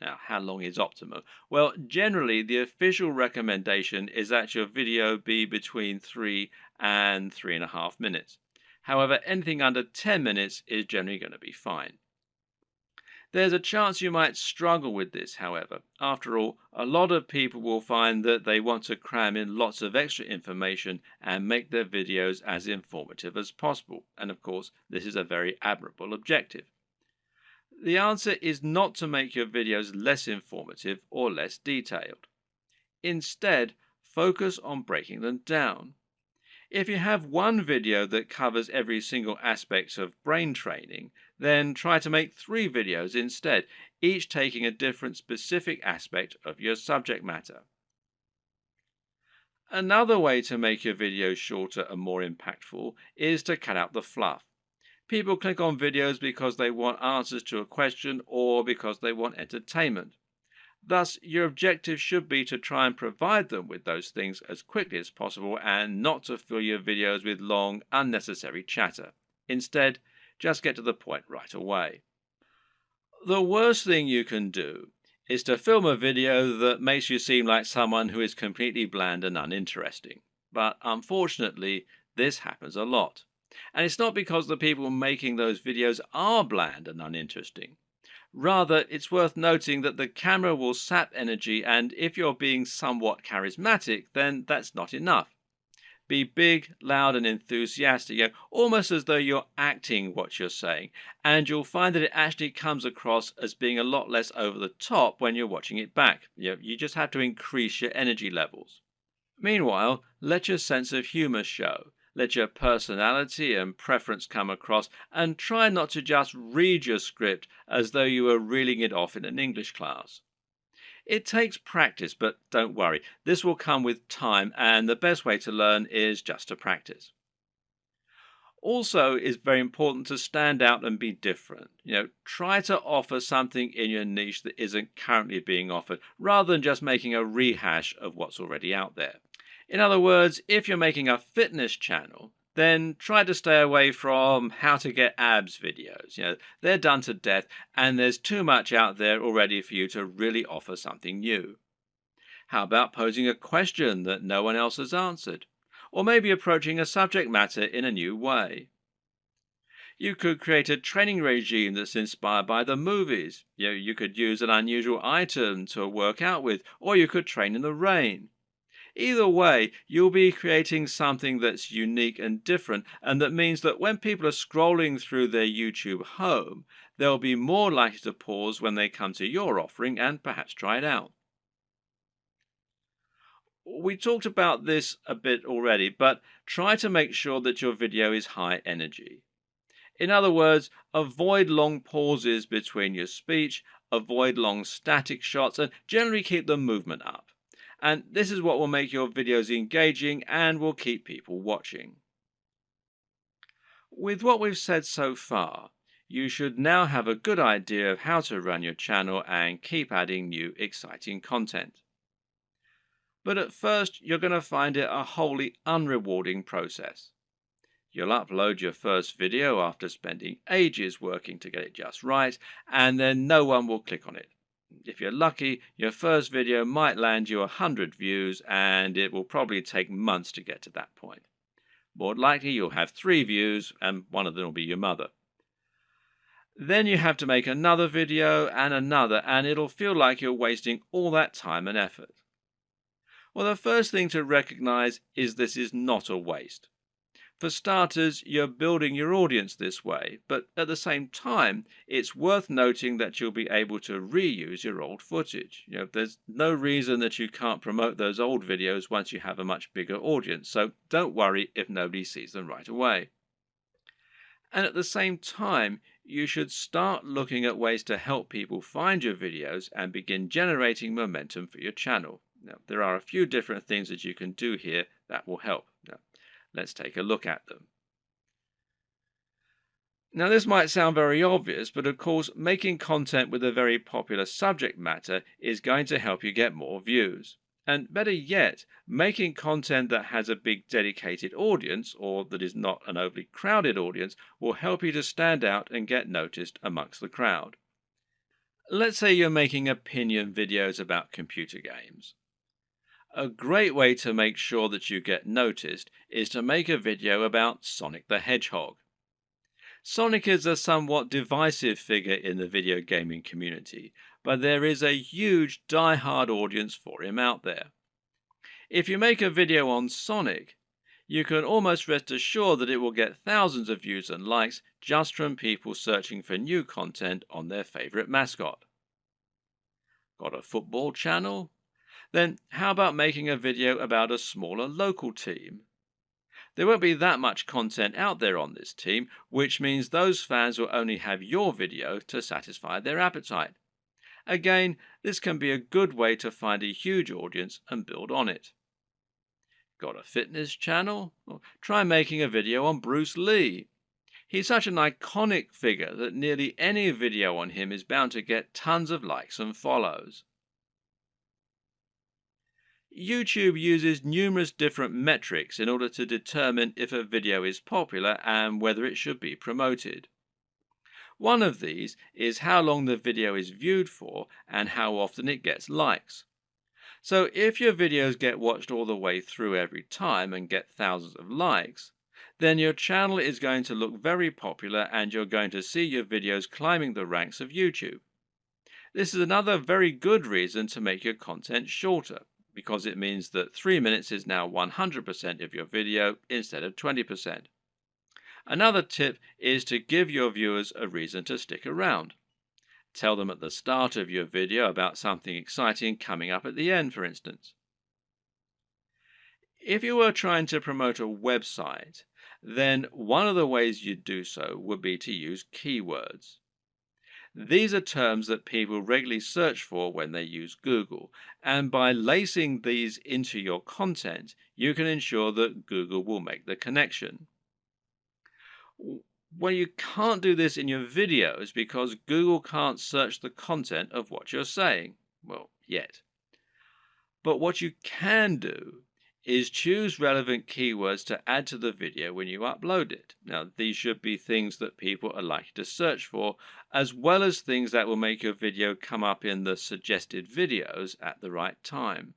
Now, how long is optimal? Well, generally, the official recommendation is that your video be between 3 and 3.5 minutes. However, anything under 10 minutes is generally going to be fine. There's a chance you might struggle with this, however. After all, a lot of people will find that they want to cram in lots of extra information and make their videos as informative as possible. And of course, this is a very admirable objective. The answer is not to make your videos less informative or less detailed. Instead, focus on breaking them down. If you have one video that covers every single aspect of brain training, then try to make 3 videos instead, each taking a different specific aspect of your subject matter. Another way to make your videos shorter and more impactful is to cut out the fluff. People click on videos because they want answers to a question or because they want entertainment. Thus, your objective should be to try and provide them with those things as quickly as possible and not to fill your videos with long, unnecessary chatter. Instead, just get to the point right away. The worst thing you can do is to film a video that makes you seem like someone who is completely bland and uninteresting. But unfortunately, this happens a lot. And it's not because the people making those videos are bland and uninteresting. Rather, it's worth noting that the camera will sap energy, and if you're being somewhat charismatic, then that's not enough. Be big, loud, and enthusiastic, almost as though you're acting what you're saying, and you'll find that it actually comes across as being a lot less over the top when you're watching it back. You just have to increase your energy levels. Meanwhile, let your sense of humor show. Let your personality and preference come across, and try not to just read your script as though you were reeling it off in an English class. It takes practice, but don't worry, this will come with time, and the best way to learn is just to practice. Also, it's very important to stand out and be different. Try to offer something in your niche that isn't currently being offered, rather than just making a rehash of what's already out there. In other words, if you're making a fitness channel, then try to stay away from how to get abs videos. They're done to death, and there's too much out there already for you to really offer something new. How about posing a question that no one else has answered? Or maybe approaching a subject matter in a new way. You could create a training regime that's inspired by the movies. You could use an unusual item to work out with, or you could train in the rain. Either way, you'll be creating something that's unique and different, and that means that when people are scrolling through their YouTube home, they'll be more likely to pause when they come to your offering and perhaps try it out. We talked about this a bit already, but try to make sure that your video is high energy. In other words, avoid long pauses between your speech, avoid long static shots, and generally keep the movement up. And this is what will make your videos engaging and will keep people watching. With what we've said so far, you should now have a good idea of how to run your channel and keep adding new exciting content. But at first, you're going to find it a wholly unrewarding process. You'll upload your first video after spending ages working to get it just right, and then no one will click on it. If you're lucky, your first video might land you 100 views, and it will probably take months to get to that point. More likely, you'll have 3 views, and one of them will be your mother. Then you have to make another video and another, and it'll feel like you're wasting all that time and effort. Well, the first thing to recognize is this is not a waste. For starters, you're building your audience this way, but at the same time, it's worth noting that you'll be able to reuse your old footage. There's no reason that you can't promote those old videos once you have a much bigger audience, so don't worry if nobody sees them right away. And at the same time, you should start looking at ways to help people find your videos and begin generating momentum for your channel. Now, there are a few different things that you can do here that will help. Let's take a look at them. Now, this might sound very obvious, but of course, making content with a very popular subject matter is going to help you get more views. And better yet, making content that has a big dedicated audience, or that is not an overly crowded audience, will help you to stand out and get noticed amongst the crowd. Let's say you're making opinion videos about computer games. A great way to make sure that you get noticed is to make a video about Sonic the Hedgehog. Sonic is a somewhat divisive figure in the video gaming community, but there is a huge die-hard audience for him out there. If you make a video on Sonic, you can almost rest assured that it will get thousands of views and likes just from people searching for new content on their favorite mascot. Got a football channel? Then how about making a video about a smaller local team? There won't be that much content out there on this team, which means those fans will only have your video to satisfy their appetite. Again, this can be a good way to find a huge audience and build on it. Got a fitness channel? Well, try making a video on Bruce Lee. He's such an iconic figure that nearly any video on him is bound to get tons of likes and follows. YouTube uses numerous different metrics in order to determine if a video is popular and whether it should be promoted. One of these is how long the video is viewed for and how often it gets likes. So if your videos get watched all the way through every time and get thousands of likes, then your channel is going to look very popular and you're going to see your videos climbing the ranks of YouTube. This is another very good reason to make your content shorter, because it means that 3 minutes is now 100% of your video instead of 20%. Another tip is to give your viewers a reason to stick around. Tell them at the start of your video about something exciting coming up at the end, for instance. If you were trying to promote a website, then one of the ways you'd do so would be to use keywords. These are terms that people regularly search for when they use Google, and by lacing these into your content, you can ensure that Google will make the connection. Well, you can't do this in your videos because Google can't search the content of what you're saying. Well, yet. But what you can do is choose relevant keywords to add to the video when you upload it. Now, these should be things that people are likely to search for, as well as things that will make your video come up in the suggested videos at the right time.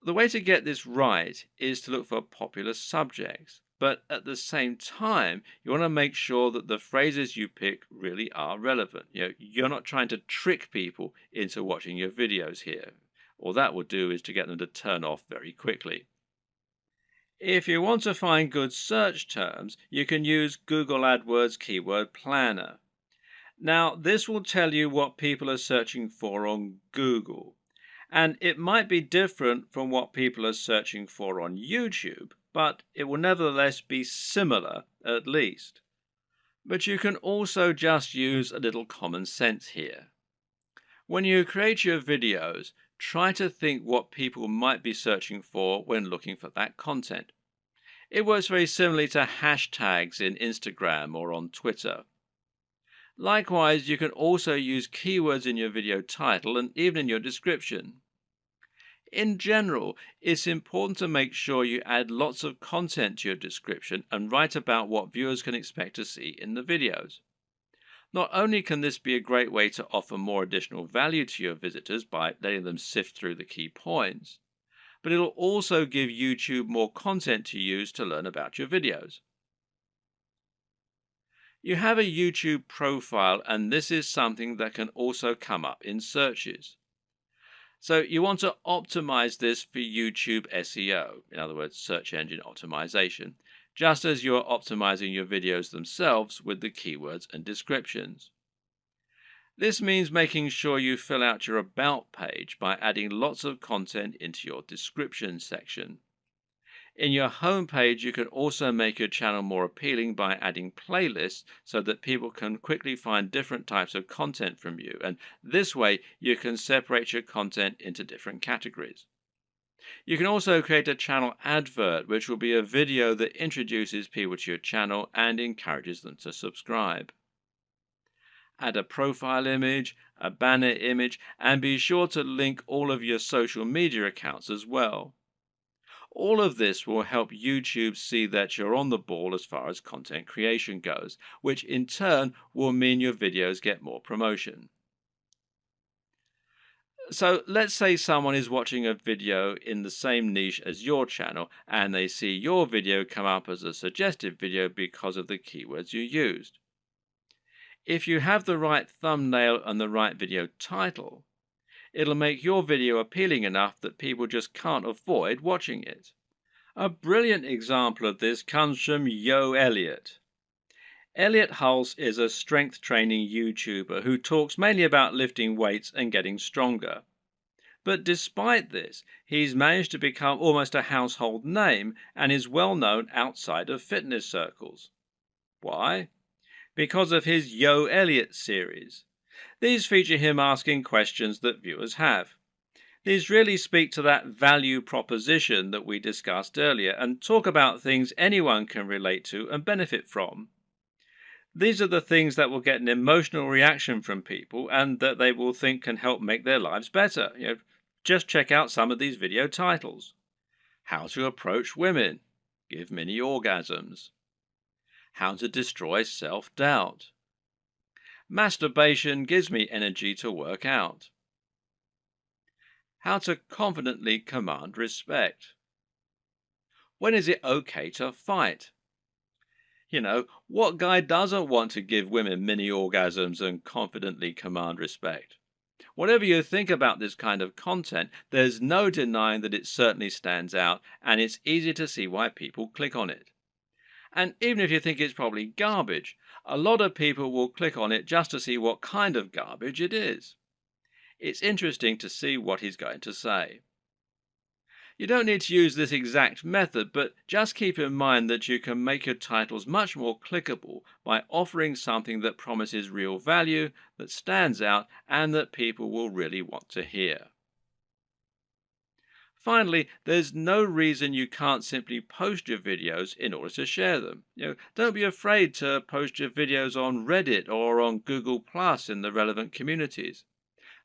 The way to get this right is to look for popular subjects, but at the same time, you want to make sure that the phrases you pick really are relevant. You're not trying to trick people into watching your videos here. All that will do is to get them to turn off very quickly. If you want to find good search terms, you can use Google AdWords Keyword Planner. Now, this will tell you what people are searching for on Google. And it might be different from what people are searching for on YouTube, but it will nevertheless be similar at least. But you can also just use a little common sense here. When you create your videos, try to think what people might be searching for when looking for that content. It works very similarly to hashtags in Instagram or on Twitter. Likewise, you can also use keywords in your video title and even in your description. In general, it's important to make sure you add lots of content to your description and write about what viewers can expect to see in the videos. Not only can this be a great way to offer more additional value to your visitors by letting them sift through the key points, but it'll also give YouTube more content to use to learn about your videos. You have a YouTube profile, and this is something that can also come up in searches. So you want to optimize this for YouTube SEO, in other words, search engine optimization, just as you're optimizing your videos themselves with the keywords and descriptions. This means making sure you fill out your About page by adding lots of content into your description section. In your home page, you can also make your channel more appealing by adding playlists so that people can quickly find different types of content from you, and this way you can separate your content into different categories. You can also create a channel advert, which will be a video that introduces people to your channel and encourages them to subscribe. Add a profile image, a banner image, and be sure to link all of your social media accounts as well. All of this will help YouTube see that you're on the ball as far as content creation goes, which in turn will mean your videos get more promotion. So let's say someone is watching a video in the same niche as your channel and they see your video come up as a suggested video because of the keywords you used. If you have the right thumbnail and the right video title, it'll make your video appealing enough that people just can't avoid watching it. A brilliant example of this comes from 𝙂𝙀𝘼𝙍𝙎. 𝙂𝙀𝙀𝘍 is a strength training YouTuber who talks mainly about lifting weights and getting stronger. But despite this, he's managed to become almost a household name and is well known outside of fitness circles. Why? Because of his 𝙂𝙀𝙍𝙬 series. These feature him asking questions that viewers have. These really speak to that value proposition that we discussed earlier and talk about things anyone can relate to and benefit from. These are the things that will get an emotional reaction from people and that they will think can help make their lives better. Just check out some of these video titles. How to approach women. Give mini orgasms. How to destroy self-doubt. Masturbation gives me energy to work out. How to confidently command respect. When is it okay to fight? What guy doesn't want to give women mini orgasms and confidently command respect? Whatever you think about this kind of content, there's no denying that it certainly stands out, and it's easy to see why people click on it. And even if you think it's probably garbage, a lot of people will click on it just to see what kind of garbage it is. It's interesting to see what he's going to say. You don't need to use this exact method, but just keep in mind that you can make your titles much more clickable by offering something that promises real value, that stands out, and that people will really want to hear. Finally, there's no reason you can't simply post your videos in order to share them. Don't be afraid to post your videos on Reddit or on Google Plus in the relevant communities.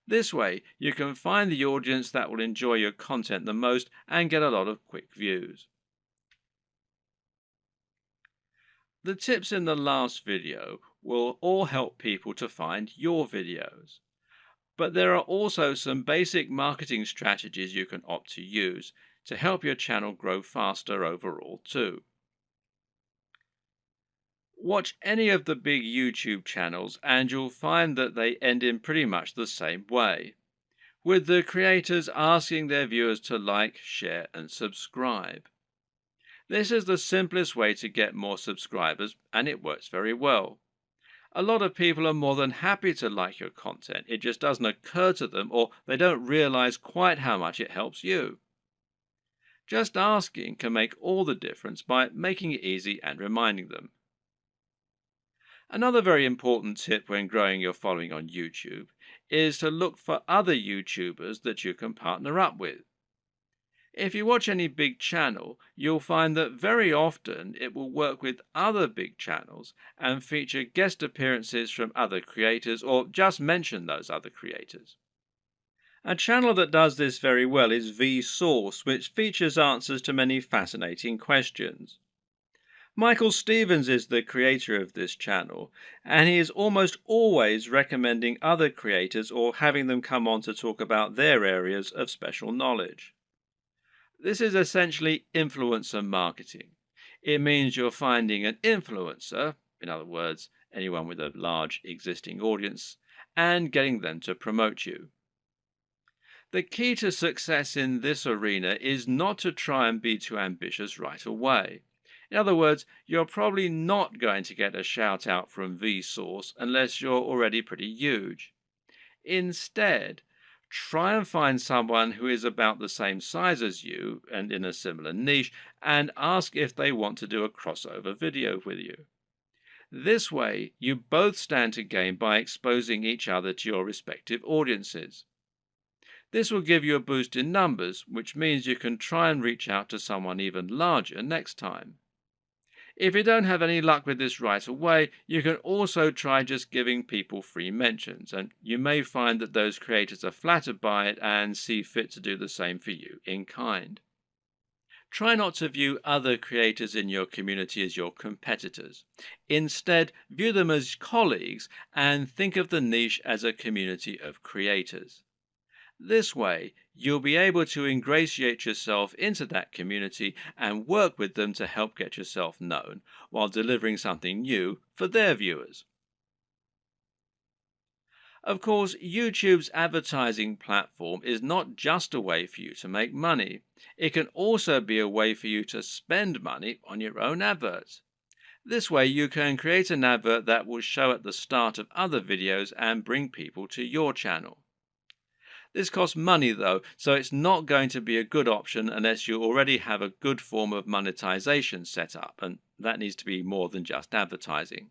This way, you can find the audience that will enjoy your content the most and get a lot of quick views. The tips in the last video will all help people to find your videos. But there are also some basic marketing strategies you can opt to use to help your channel grow faster overall too. Watch any of the big YouTube channels and you'll find that they end in pretty much the same way, with the creators asking their viewers to like, share and subscribe. This is the simplest way to get more subscribers and it works very well. A lot of people are more than happy to like your content. It just doesn't occur to them, or they don't realize quite how much it helps you. Just asking can make all the difference by making it easy and reminding them. Another very important tip when growing your following on YouTube is to look for other YouTubers that you can partner up with. If you watch any big channel, you'll find that very often it will work with other big channels and feature guest appearances from other creators or just mention those other creators. A channel that does this very well is 𝙂𝙀𝘼𝙍𝙎, which features answers to many fascinating questions. Michael Stevens is the creator of this channel, and he is almost always recommending other creators or having them come on to talk about their areas of special knowledge. This is essentially influencer marketing. It means you're finding an influencer, in other words, anyone with a large existing audience, and getting them to promote you. The key to success in this arena is not to try and be too ambitious right away. In other words, you're probably not going to get a shout out from 𝙂𝙀𝙍𝙎 unless you're already pretty huge. Instead, try and find someone who is about the same size as you and in a similar niche and ask if they want to do a crossover video with you. This way, you both stand to gain by exposing each other to your respective audiences. This will give you a boost in numbers, which means you can try and reach out to someone even larger next time. If you don't have any luck with this right away, you can also try just giving people free mentions, and you may find that those creators are flattered by it and see fit to do the same for you in kind. Try not to view other creators in your community as your competitors. Instead, view them as colleagues and think of the niche as a community of creators. This way, you'll be able to ingratiate yourself into that community and work with them to help get yourself known while delivering something new for their viewers. Of course, YouTube's advertising platform is not just a way for you to make money. It can also be a way for you to spend money on your own adverts. This way, you can create an advert that will show at the start of other videos and bring people to your channel. This costs money though, so it's not going to be a good option unless you already have a good form of monetization set up, and that needs to be more than just advertising.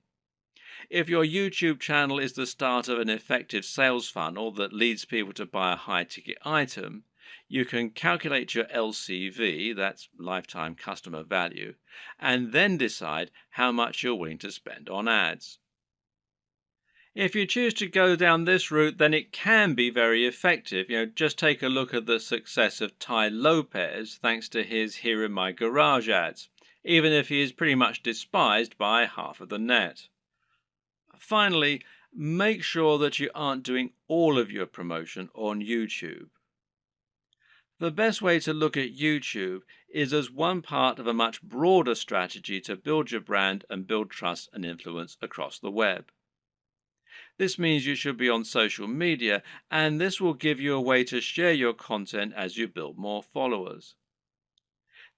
If your YouTube channel is the start of an effective sales funnel that leads people to buy a high-ticket item, you can calculate your LCV, that's lifetime customer value, and then decide how much you're willing to spend on ads. If you choose to go down this route, then it can be very effective. Just take a look at the success of 𝙂𝙀𝘼𝙍𝙎 thanks to his Here in My Garage ads, even if he is pretty much despised by half of the net. Finally, make sure that you aren't doing all of your promotion on YouTube. The best way to look at YouTube is as one part of a much broader strategy to build your brand and build trust and influence across the web. This means you should be on social media, and this will give you a way to share your content as you build more followers.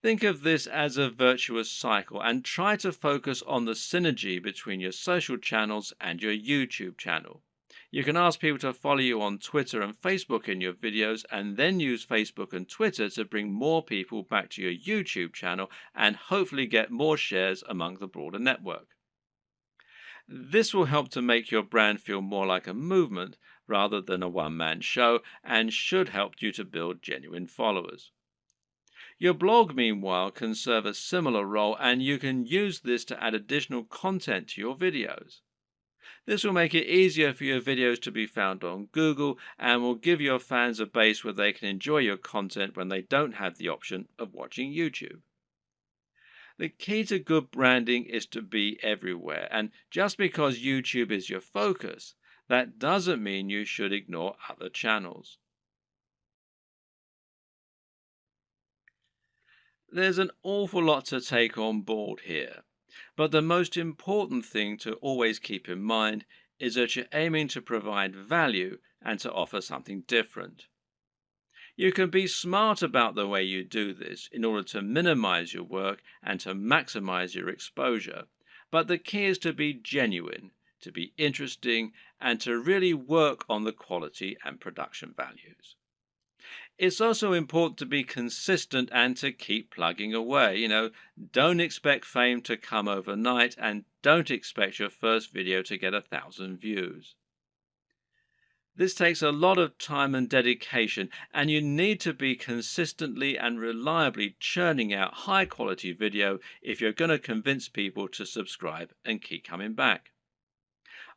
Think of this as a virtuous cycle and try to focus on the synergy between your social channels and your YouTube channel. You can ask people to follow you on Twitter and Facebook in your videos and then use Facebook and Twitter to bring more people back to your YouTube channel and hopefully get more shares among the broader network. This will help to make your brand feel more like a movement rather than a one-man show and should help you to build genuine followers. Your blog, meanwhile, can serve a similar role and you can use this to add additional content to your videos. This will make it easier for your videos to be found on Google and will give your fans a base where they can enjoy your content when they don't have the option of watching YouTube. The key to good branding is to be everywhere, and just because YouTube is your focus, that doesn't mean you should ignore other channels. There's an awful lot to take on board here, but the most important thing to always keep in mind is that you're aiming to provide value and to offer something different. You can be smart about the way you do this in order to minimize your work and to maximize your exposure, but the key is to be genuine, to be interesting, and to really work on the quality and production values. It's also important to be consistent and to keep plugging away. Don't expect fame to come overnight and don't expect your first video to get 1,000 views. This takes a lot of time and dedication, and you need to be consistently and reliably churning out high quality video if you're going to convince people to subscribe and keep coming back.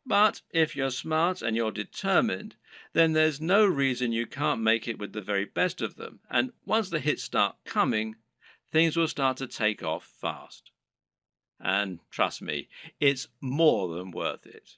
But if you're smart and you're determined, then there's no reason you can't make it with the very best of them, and once the hits start coming, things will start to take off fast. And trust me, it's more than worth it.